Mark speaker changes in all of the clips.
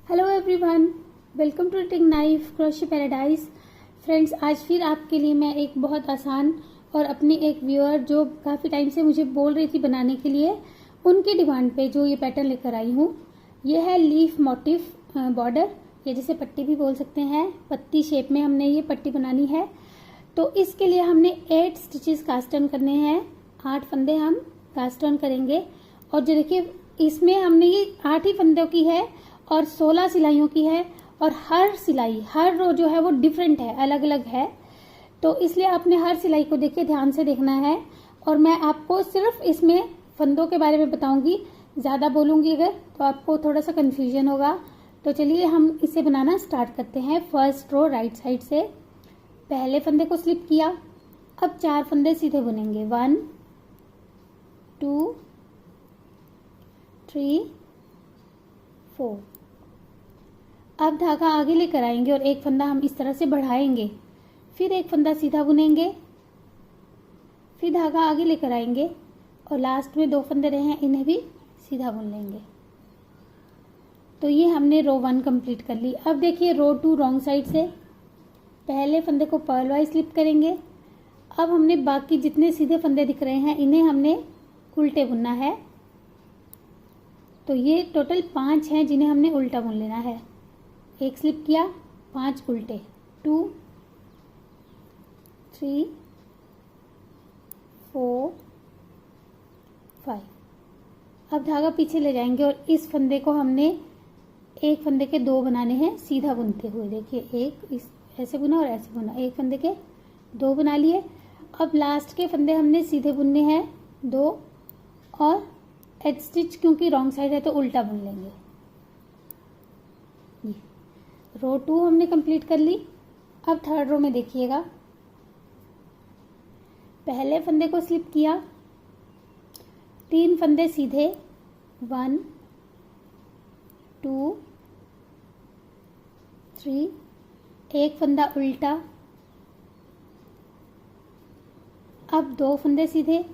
Speaker 1: Hello everyone, welcome to tech knife crochet paradise. Friends, आज फिर आपके लिए मैं एक बहुत आसान और अपनी एक व्यूअर जो काफ़ी टाइम से मुझे बोल रही थी बनाने के लिए, उनकी डिमांड पे जो ये पैटर्न लेकर आई हूँ। ये है लीफ मोटिफ बॉर्डर, या जिसे पट्टी भी बोल सकते हैं। पत्ती शेप में हमने ये पट्टी बनानी है। तो इसके लिए हमने 8 स्टिचेस कास्ट ऑन करने हैं। 8 फंदे हम कास्ट ऑन करेंगे। और जो देखिए, इसमें हमने ये 8 ही फंदों की है और 16 सिलाइयों की है। और हर सिलाई, हर रो जो है वो डिफरेंट है, अलग अलग है। तो इसलिए आपने हर सिलाई को देखिए, ध्यान से देखना है। और मैं आपको सिर्फ इसमें फंदों के बारे में बताऊंगी, ज़्यादा बोलूंगी अगर तो आपको थोड़ा सा कंफ्यूजन होगा। तो चलिए हम इसे बनाना स्टार्ट करते हैं। फर्स्ट रो राइट साइड से पहले फंदे को स्लिप किया। अब 4 फंदे सीधे बुनेंगे। 1 2 3 4। अब धागा आगे लेकर आएंगे और एक फंदा हम इस तरह से बढ़ाएंगे। फिर एक फंदा सीधा बुनेंगे, फिर धागा आगे लेकर आएंगे और लास्ट में 2 फंदे रहे हैं, इन्हें भी सीधा बुन लेंगे। तो ये हमने रो 1 कंप्लीट कर ली। अब देखिए रो 2 रॉन्ग साइड से पहले फंदे को पर्ल वाइज स्लिप करेंगे। अब हमने बाकी जितने सीधे फंदे दिख रहे हैं, इन्हें हमने उल्टे बुनना है। तो ये टोटल 5 हैं जिन्हें हमने उल्टा बुन लेना है। एक स्लिप किया, 5 उल्टे। 2 3 4 5। अब धागा पीछे ले जाएंगे और इस फंदे को हमने एक फंदे के 2 बनाने हैं सीधा बुनते हुए। देखिए, एक इस ऐसे बुना और ऐसे बुना, एक फंदे के 2 बना लिए। अब लास्ट के फंदे हमने सीधे बुनने हैं 2, और एड स्टिच क्योंकि रॉन्ग साइड है तो उल्टा बुन लेंगे। ये रो 2 हमने कंप्लीट कर ली। अब थर्ड रो में देखिएगा, पहले फंदे को स्लिप किया, 3 फंदे सीधे, 1 2 3, एक फंदा उल्टा। अब 2 फंदे सीधे,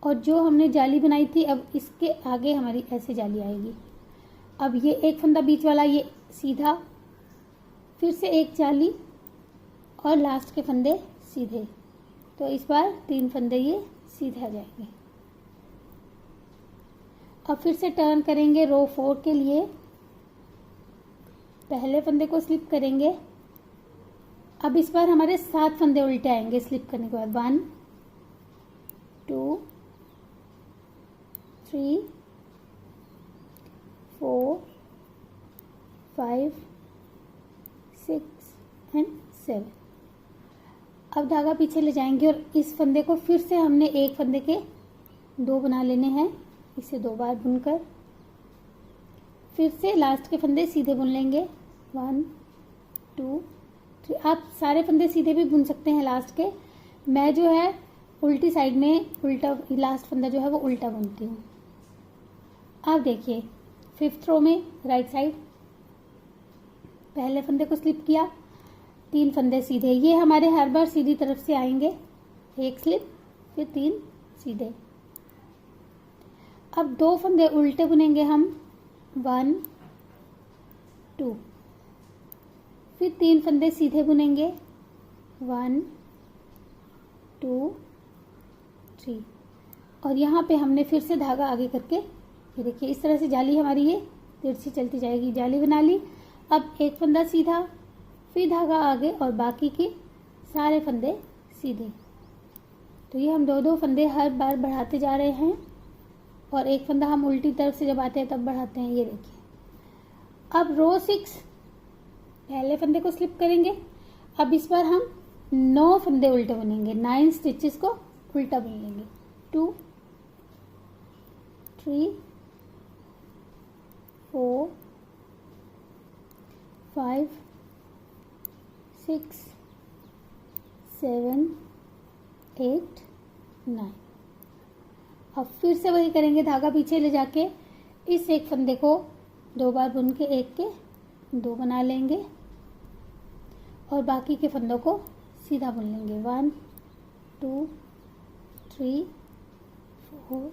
Speaker 1: और जो हमने जाली बनाई थी अब इसके आगे हमारी ऐसे जाली आएगी। अब ये एक फंदा बीच वाला ये सीधा, फिर से एक जाली और लास्ट के फंदे सीधे। तो इस बार 3 फंदे ये सीधे आ जाएंगे। अब फिर से टर्न करेंगे रो 4 के लिए। पहले फंदे को स्लिप करेंगे। अब इस बार हमारे 7 फंदे उल्टे आएंगे स्लिप करने के बाद। 1 2 3 4 5 6 एंड 7। अब धागा पीछे ले जाएंगे और इस फंदे को फिर से हमने एक फंदे के 2 बना लेने हैं। इसे 2 बार बुनकर फिर से लास्ट के फंदे सीधे बुन लेंगे। 1 2 3। आप सारे फंदे सीधे भी बुन सकते हैं लास्ट के। मैं जो है उल्टी साइड में उल्टा, लास्ट फंदा जो है वो उल्टा बुनती हूँ। अब देखिए 5th रो में राइट साइड पहले फंदे को स्लिप किया, 3 फंदे सीधे। ये हमारे हर बार सीधी तरफ से आएंगे। एक स्लिप, फिर 3 सीधे। अब 2 फंदे उल्टे बुनेंगे हम। 1 2, फिर 3 फंदे सीधे बुनेंगे। 1 2 3। और यहाँ पे हमने फिर से धागा आगे करके, ये देखिए इस तरह से जाली हमारी ये तिरछी चलती जाएगी। जाली बना ली। अब एक फंदा सीधा, फिर धागा आगे और बाकी के सारे फंदे सीधे। तो ये हम 2-2 फंदे हर बार बढ़ाते जा रहे हैं। और एक फंदा हम उल्टी तरफ से जब आते हैं तब बढ़ाते हैं। ये देखिए। अब रो 6 पहले फंदे को स्लिप करेंगे। अब इस बार हम 9 फंदे उल्टे बुनेंगे। 9 स्टिचेस को उल्टा बुन लेंगे। 2 3 4 5 6 7 8 9। अब फिर से वही करेंगे, धागा पीछे ले जाके इस एक फंदे को 2 बार बुन के एक के 2 बना लेंगे और बाकी के फंदों को सीधा बुन लेंगे। 1 2 3 4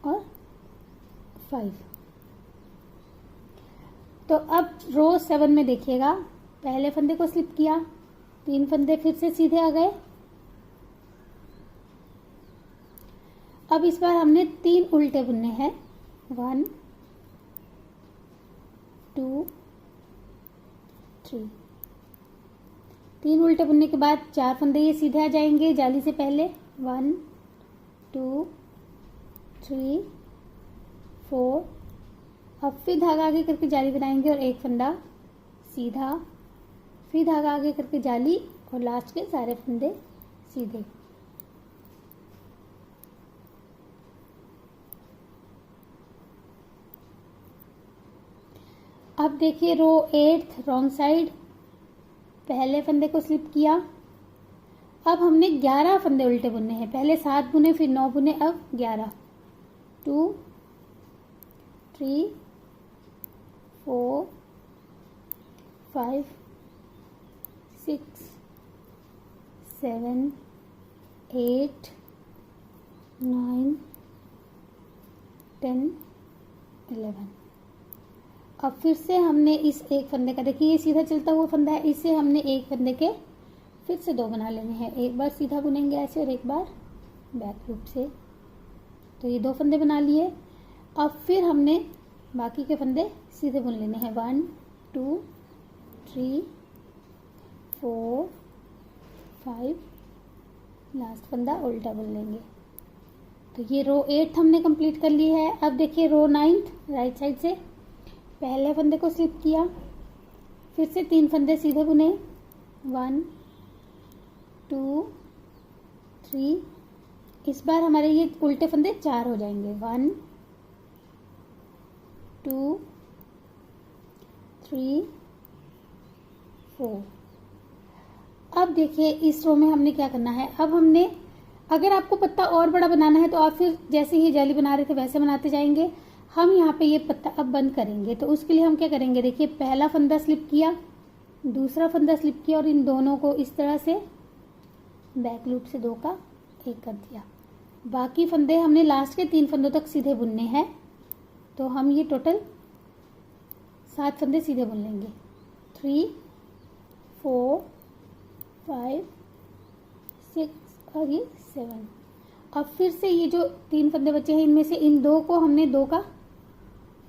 Speaker 1: और 5। तो अब रो 7 में देखिएगा, पहले फंदे को स्लिप किया, 3 फंदे फिर से सीधे आ गए। अब इस बार हमने 3 उल्टे बुनने हैं, 1 2 3। 3 उल्टे बुनने के बाद 4 फंदे ये सीधे आ जाएंगे जाली से पहले, 1 2 3 4। अब फिर धागा आगे करके जाली बनाएंगे और एक फंदा सीधा, फिर धागा आगे करके जाली और लास्ट के सारे फंदे सीधे। अब देखिए रो 8 रॉन्ग साइड, पहले फंदे को स्लिप किया। अब हमने 11 फंदे उल्टे बुनने हैं, पहले 7 बुने फिर 9 बुने, अब 11, 2 3 4 5 6 7 8 9 10 11। अब फिर से हमने इस एक फंदे का, देखिए ये सीधा चलता हुआ फंदा है, इससे हमने एक फंदे के फिर से 2 बना लेने हैं, एक बार सीधा बुनेंगे ऐसे और एक बार बैक लूप से। तो ये 2 फंदे बना लिए। अब फिर हमने बाकी के फंदे सीधे बुन लेने हैं, 1 2 3 4 5, लास्ट फंदा उल्टा बुन लेंगे। तो ये रो 8 हमने कंप्लीट कर ली है। अब देखिए रो 9 राइट साइड से, पहले फंदे को स्लिप किया, फिर से 3 फंदे सीधे बुने, 1 2 3। इस बार हमारे ये उल्टे फंदे 4 हो जाएंगे, 1 2 3 4। अब देखिए इस रो में हमने क्या करना है, अब हमने, अगर आपको पत्ता और बड़ा बनाना है तो आप फिर जैसे ही जाली बना रहे थे वैसे बनाते जाएंगे। हम यहाँ पे ये पत्ता अब बंद करेंगे, तो उसके लिए हम क्या करेंगे, देखिए पहला फंदा स्लिप किया, दूसरा फंदा स्लिप किया और इन दोनों को इस तरह से बैक लूप से 2 का 1 कर दिया। बाकी फंदे हमने लास्ट के 3 फंदों तक सीधे बुनने हैं, तो हम ये टोटल 7 फंदे सीधे बुन लेंगे, 3 4 5 6 और ये 7। अब फिर से ये जो 3 फंदे बचे हैं इनमें से इन 2 को हमने 2 का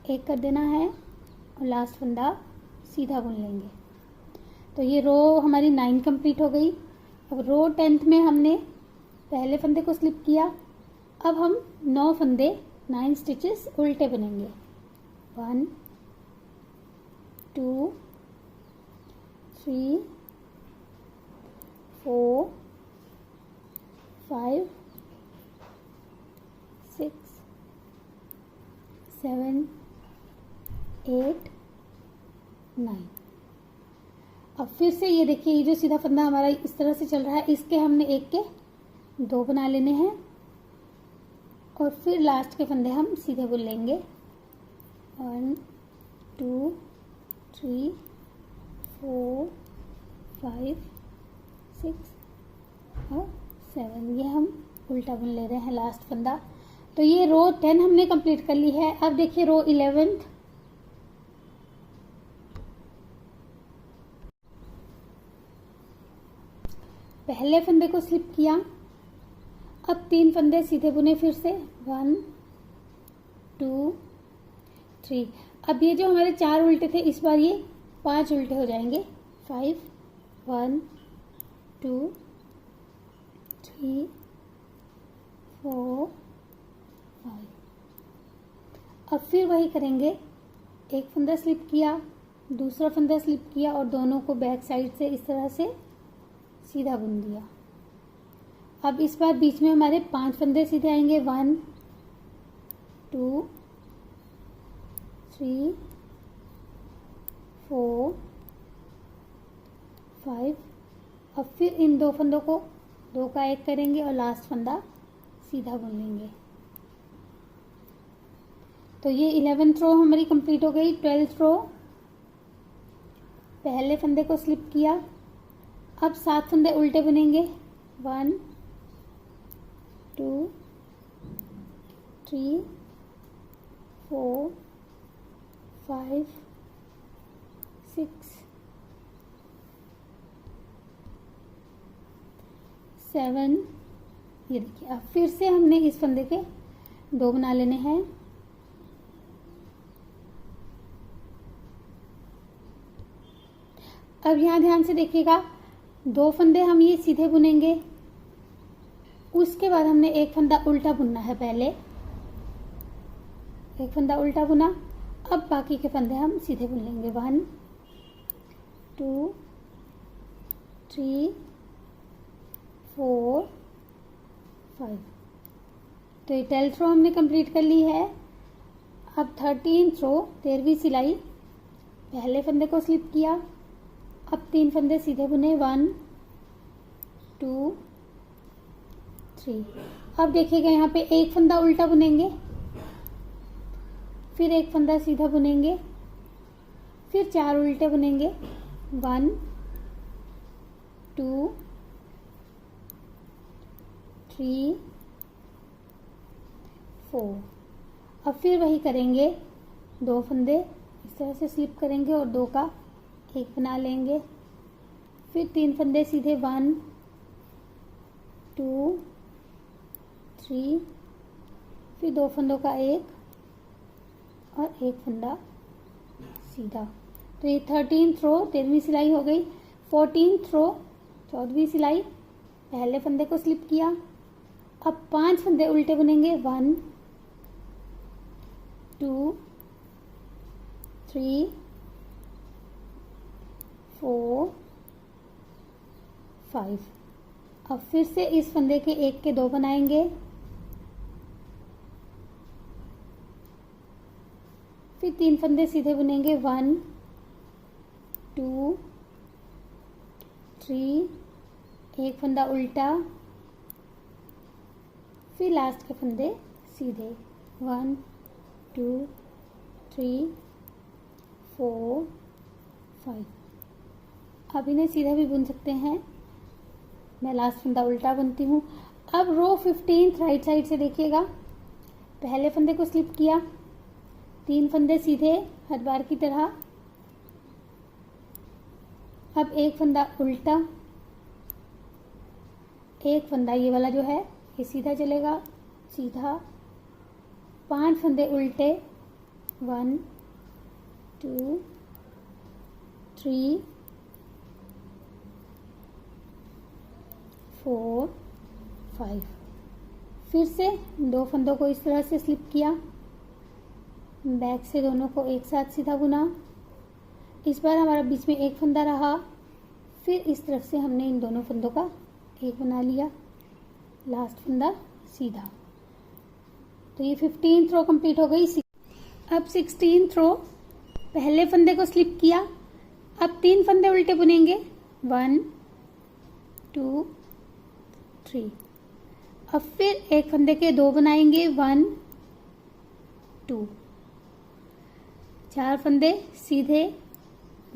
Speaker 1: 1 कर देना है और लास्ट फंदा सीधा बुन लेंगे। तो ये रो हमारी 9 कंप्लीट हो गई। अब रो 10 में हमने पहले फंदे को स्लिप किया, अब हम 9 फंदे 9 स्टिचेस उल्टे बुनेंगे, 1 2 3 4 5 6 7 8 9। अब फिर से ये देखिए, ये जो सीधा फंदा हमारा इस तरह से चल रहा है, इसके हमने एक के 2 बना लेने हैं और फिर लास्ट के फंदे हम सीधे बुन लेंगे, 1 2 3 4 5 6 और 7। ये हम उल्टा बुन ले रहे हैं लास्ट फंदा। तो ये रो 10 हमने कंप्लीट कर ली है। अब देखिए रो 11, पहले फंदे को स्लिप किया, अब 3 फंदे सीधे बुने फिर से, 1 2 3। अब ये जो हमारे 4 उल्टे थे इस बार ये 5 उल्टे हो जाएंगे, 5 1 2 3 4 5। अब फिर वही करेंगे, एक फंदा स्लिप किया, दूसरा फंदा स्लिप किया और दोनों को बैक साइड से इस तरह से सीधा बुन दिया। अब इस बार बीच में हमारे 5 फंदे सीधे आएंगे, 1 2 3 4 5। अब फिर इन 2 फंदों को 2 का 1 करेंगे और लास्ट फंदा सीधा बुन लेंगे। तो ये 11th रो हमारी कंप्लीट हो गई। 12th रो, पहले फंदे को स्लिप किया, अब 7 फंदे उल्टे बुनेंगे, 1 2 3 4 5 6 7, ये देखिए। अब फिर से हमने इस फंदे के 2 बना लेने हैं। अब यहाँ ध्यान से देखिएगा, 2 फंदे हम ये सीधे बुनेंगे, उसके बाद हमने एक फंदा उल्टा बुनना है। पहले एक फंदा उल्टा बुना, अब बाकी के फंदे हम सीधे बुन लेंगे। 1 2 3 4 5। तो ये 12th रो हमने कंप्लीट कर ली है। अब 13th रो 13वीं सिलाई, पहले फंदे को स्लिप किया, अब 3 फंदे सीधे बुने। 1 2 3। अब देखिएगा यहाँ पे एक फंदा उल्टा बुनेंगे, फिर एक फंदा सीधा बुनेंगे, फिर 4 उल्टे बुनेंगे। 1 2 3 4। अब फिर वही करेंगे, 2 फंदे इस तरह से स्लिप करेंगे और 2 का एक बना लेंगे, फिर 3 फंदे सीधे। 1 2 3, फिर 2 फंदों का एक और एक फंदा सीधा। तो ये 13th रो 13वीं सिलाई हो गई। 14th रो 14वीं सिलाई, पहले फंदे को स्लिप किया, अब 5 फंदे उल्टे बुनेंगे। 1 2 3 4 5। अब फिर से इस फंदे के एक के 2 बनाएंगे, फिर 3 फंदे सीधे बुनेंगे। 1 2 3, एक फंदा उल्टा, फिर लास्ट के फंदे सीधे। 1 2 3 4 5। अब इन्हें सीधा भी बुन सकते हैं। मैं लास्ट फंदा उल्टा बुनती हूँ। अब रो 15 राइट साइड से देखिएगा, पहले फंदे को स्लिप किया, 3 फंदे सीधे हर बार की तरह, अब एक फंदा उल्टा, एक फंदा ये वाला जो है ये सीधा चलेगा, सीधा, 5 फंदे उल्टे। 1 2 3 4 5। फिर से 2 फंदों को इस तरह से स्लिप किया, बैक से दोनों को एक साथ सीधा बुना। इस बार हमारा बीच में एक फंदा रहा, फिर इस तरफ से हमने इन दोनों फंदों का एक बना लिया, लास्ट फंदा सीधा। तो ये 15th रो कंप्लीट हो गई। अब 16th रो, पहले फंदे को स्लिप किया, अब 3 फंदे उल्टे बुनेंगे। 1 2 3। अब फिर एक फंदे के 2 बनाएंगे। 1 2, 4 फंदे सीधे।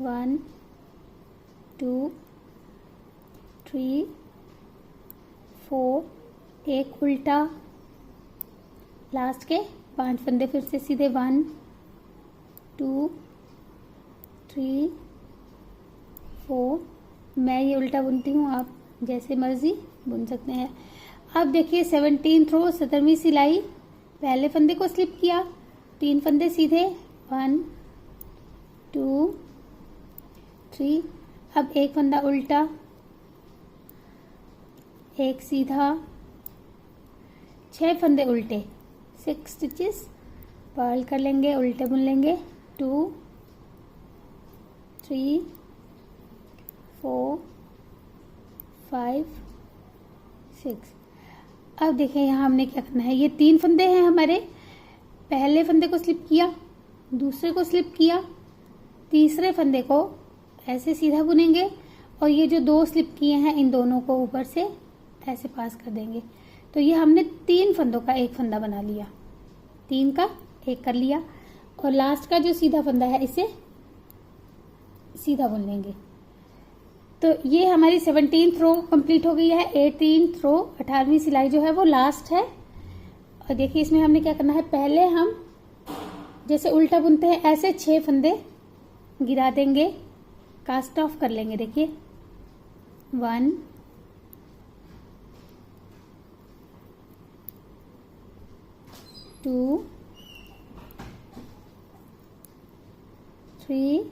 Speaker 1: 1 2 3 4, एक उल्टा, लास्ट के 5 फंदे फिर से सीधे। 1 2 3 4। मैं ये उल्टा बुनती हूँ, आप जैसे मर्जी बुन सकते हैं। अब देखिए 17th रो 17वीं सिलाई, पहले फंदे को स्लिप किया, 3 फंदे सीधे। 1 2 3। अब एक फंदा उल्टा, एक सीधा, 6 फंदे उल्टे, 6 स्टिचेस पर्ल कर लेंगे, उल्टे बुन लेंगे। 2 3 4 5 6। अब देखिए यहाँ हमने क्या करना है, ये 3 फंदे हैं हमारे, पहले फंदे को स्लिप किया, दूसरे को स्लिप किया, तीसरे फंदे को ऐसे सीधा बुनेंगे और ये जो 2 स्लिप किए हैं इन दोनों को ऊपर से ऐसे पास कर देंगे। तो ये हमने 3 फंदों का एक फंदा बना लिया, 3 का एक कर लिया, और लास्ट का जो सीधा फंदा है इसे सीधा बुन लेंगे। तो ये हमारी 17th रो कंप्लीट हो गई है। 18th रो 18वीं सिलाई जो है वो लास्ट है। और देखिए इसमें हमने क्या करना है, पहले हम जैसे उल्टा बुनते हैं ऐसे 6 फंदे गिरा देंगे कास्ट ऑफ कर लेंगे। देखिए 1 2 3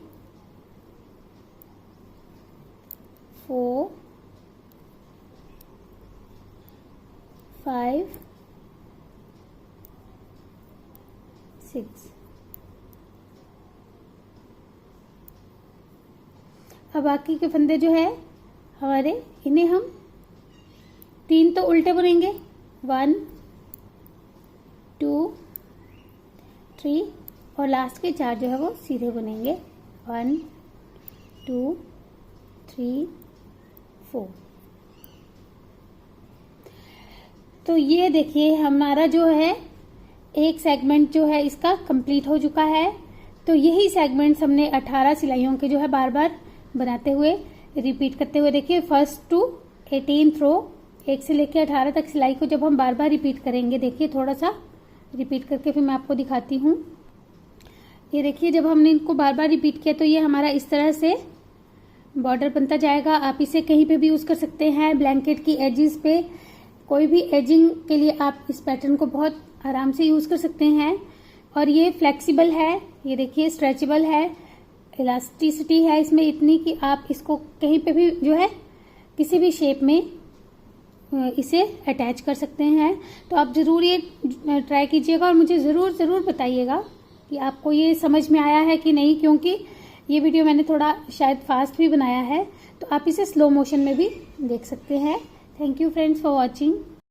Speaker 1: 4 5 6। अब बाकी के फंदे जो है हमारे, इन्हें हम 3 तो उल्टे बुनेंगे, 1 2 3, और लास्ट के 4 जो है वो सीधे बुनेंगे, 1 2 3 4। तो ये देखिए हमारा जो है एक सेगमेंट जो है इसका कंप्लीट हो चुका है। तो यही सेगमेंट्स हमने 18 सिलाइयों के जो है बार बार बनाते हुए रिपीट करते हुए, देखिए 1st to 18th रो, 1 से लेकर 18 तक सिलाई को जब हम बार बार रिपीट करेंगे, देखिए थोड़ा सा रिपीट करके फिर मैं आपको दिखाती हूँ। ये देखिए जब हमने इनको बार बार रिपीट किया तो ये हमारा इस तरह से बॉर्डर बनता जाएगा। आप इसे कहीं पे भी यूज कर सकते हैं, ब्लैंकेट की एजेस पे, कोई भी एजिंग के लिए आप इस पैटर्न को बहुत आराम से यूज कर सकते हैं। और ये फ्लेक्सिबल है, ये देखिए स्ट्रेचेबल है, इलास्टिसिटी है इसमें इतनी कि आप इसको कहीं पे भी जो है किसी भी शेप में इसे अटैच कर सकते हैं। तो आप जरूर ये ट्राई कीजिएगा और मुझे जरूर बताइएगा कि आपको ये समझ में आया है कि नहीं, क्योंकि ये वीडियो मैंने थोड़ा शायद फास्ट भी बनाया है, तो आप इसे स्लो मोशन में भी देख सकते हैं। Thank you friends for watching.